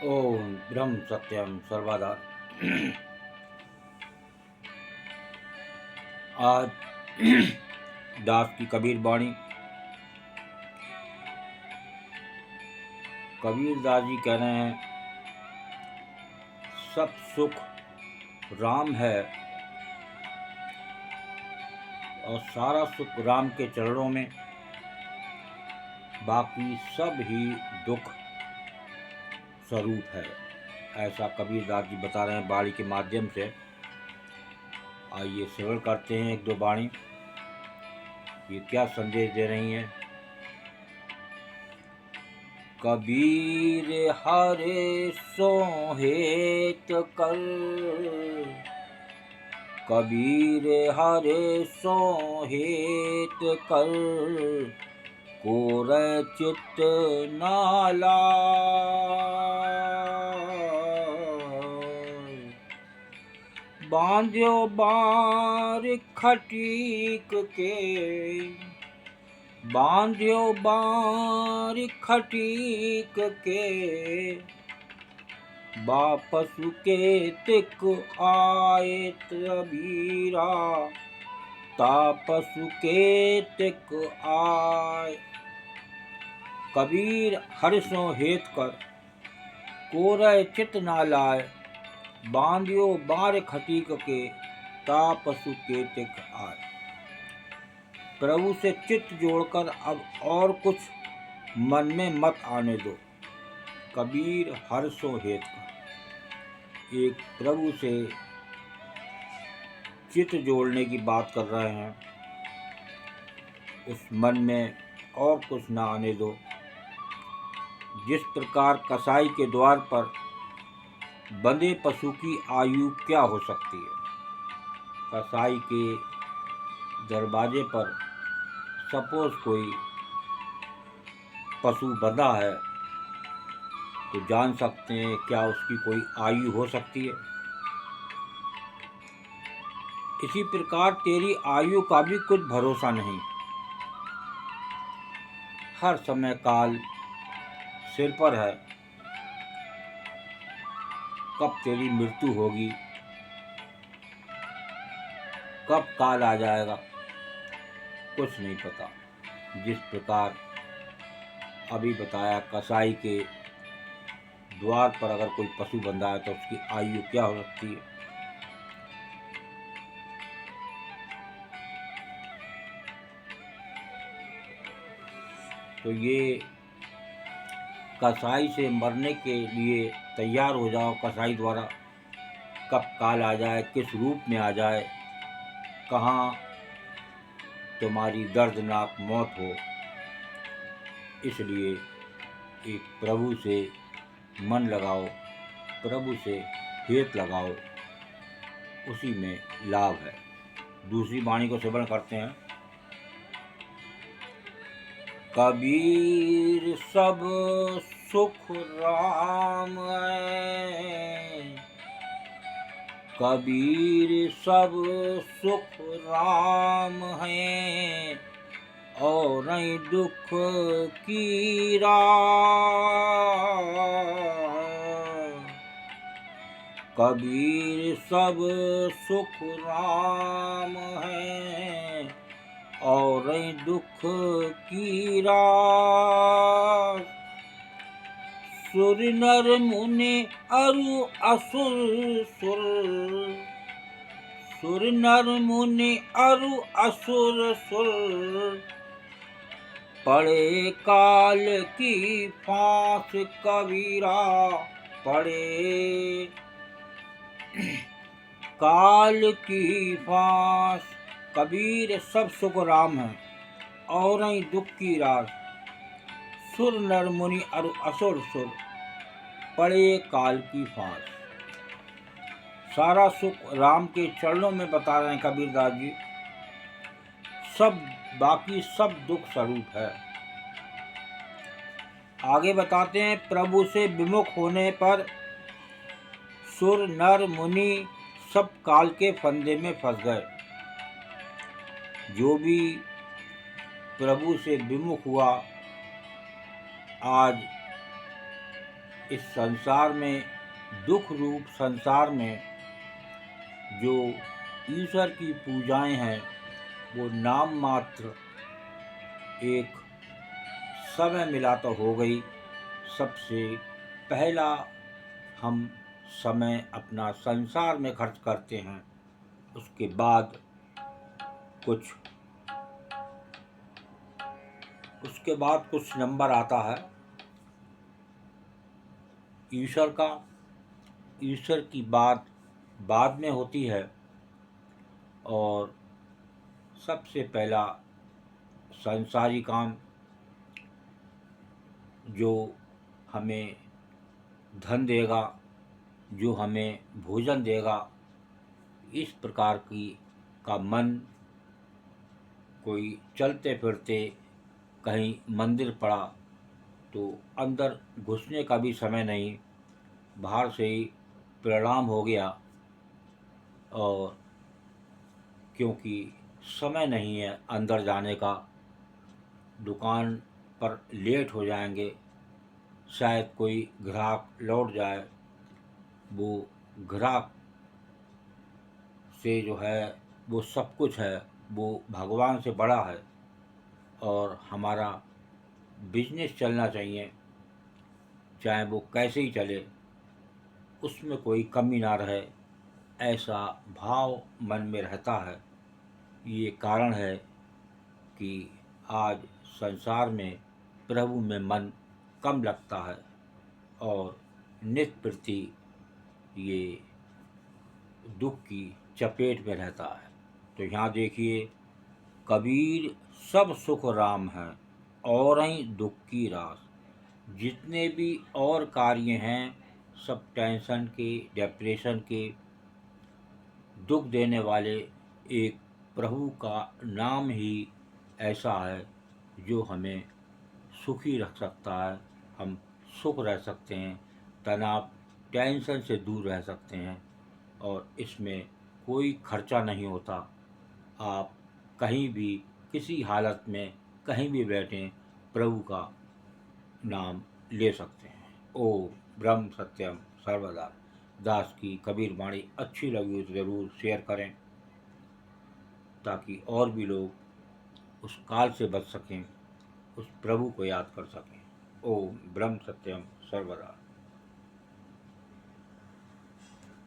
ओम ब्रह्म सत्यम सर्वदा। आज दास की कबीर वाणी। कबीर दास जी कह रहे हैं, सब सुख राम है और सारा सुख राम के चरणों में, बाकी सब ही दुख स्वरूप है। ऐसा कबीर दास जी बता रहे हैं वाणी के माध्यम से। आइए श्रवण करते हैं एक दो वाणी, ये क्या संदेश दे रही हैं। कबीर हरे सो हेत कर, कबीर हरे सो हेत कर, कोरै चित्त ना लाय। बांध्यो बार खटीक के, बांध्यो बार खटीक के, बापसु के तिक आयत अबीरा, तापसु के तिक आय। कबीर हर्षों हेत कर, कोरै चित ना लाय। बांध्यो बार खटीक के, तापसु के तिक आय। प्रभु से चित्त जोड़कर अब और कुछ मन में मत आने दो। कबीर हर्षो हेत कर, एक प्रभु से चित्त जोड़ने की बात कर रहे हैं, उस मन में और कुछ न आने दो। जिस प्रकार कसाई के द्वार पर बंधे पशु की आयु क्या हो सकती है। कसाई के दरवाजे पर सपोज कोई पशु बंधा है तो जान सकते हैं क्या उसकी कोई आयु हो सकती है। इसी प्रकार तेरी आयु का भी कुछ भरोसा नहीं। हर समय काल सिर पर है, कब तेरी मृत्यु होगी, कब काल आ जाएगा, कुछ नहीं पता। जिस प्रकार अभी बताया, कसाई के द्वार पर अगर कोई पशु बंधा है तो उसकी आयु क्या हो सकती है। तो ये कसाई से मरने के लिए तैयार हो जाओ। कसाई द्वारा कब काल आ जाए, किस रूप में आ जाए, कहाँ तुम्हारी दर्दनाक मौत हो, इसलिए एक प्रभु से मन लगाओ, प्रभु से हेत लगाओ, उसी में लाभ है। दूसरी वाणी को श्रवण करते हैं। कबीर सब सुख राम है, कबीर सब सुख राम है, और दुख की राह। कबीर सब सुख राम है, और दुख की राह। सुर नर मुनि अरु असुर सुर, सुर नर मुनि अरु असुर सुर, पड़े काल की फांस कबीरा, पड़े काल की फांस। कबीर सब सुख राम है और दुख की रास। सुर नर मुनि और असुर सुर, पड़े काल की फांस। सारा सुख राम के चरणों में बता रहे हैं कबीर दास जी। सब बाकी सब दुख स्वरूप है। आगे बताते हैं, प्रभु से विमुख होने पर सुर नर मुनि सब काल के फंदे में फंस गए। जो भी प्रभु से विमुख हुआ, आज इस संसार में, दुख रूप संसार में जो ईश्वर की पूजाएं हैं वो नाम मात्र, एक समय मिला तो हो गई। सबसे पहला हम समय अपना संसार में खर्च करते हैं, उसके बाद कुछ नंबर आता है ईश्वर का। ईश्वर की बात बाद में होती है और सबसे पहला संसारी काम जो हमें धन देगा, जो हमें भोजन देगा, इस प्रकार का मन, कोई चलते फिरते कहीं मंदिर पड़ा तो अंदर घुसने का भी समय नहीं, बाहर से ही प्रणाम हो गया। और क्योंकि समय नहीं है अंदर जाने का, दुकान पर लेट हो जाएंगे, शायद कोई ग्राहक लौट जाए, वो ग्राहक से जो है वो सब कुछ है, वो भगवान से बड़ा है। और हमारा बिजनेस चलना चाहिए, चाहे वो कैसे ही चले, उसमें कोई कमी ना रहे, ऐसा भाव मन में रहता है। ये कारण है कि आज संसार में प्रभु में मन कम लगता है और नित्य प्रति ये दुख की चपेट में रहता है। तो यहाँ देखिए, कबीर सब सुख राम है और ही दुख की रास। जितने भी और कार्य हैं सब टेंशन के, डिप्रेशन के, दुख देने वाले। एक प्रभु का नाम ही ऐसा है जो हमें सुखी रख सकता है, हम सुख रह सकते हैं, तनाव टेंशन से दूर रह सकते हैं और इसमें कोई खर्चा नहीं होता। आप कहीं भी, किसी हालत में, कहीं भी बैठें, प्रभु का नाम ले सकते हैं। ओम ब्रह्म सत्यम सर्वदा। दास की कबीर वाणी अच्छी लगी तो ज़रूर शेयर करें ताकि और भी लोग उस काल से बच सकें, उस प्रभु को याद कर सकें। ओम ब्रह्म सत्यम सर्वदा।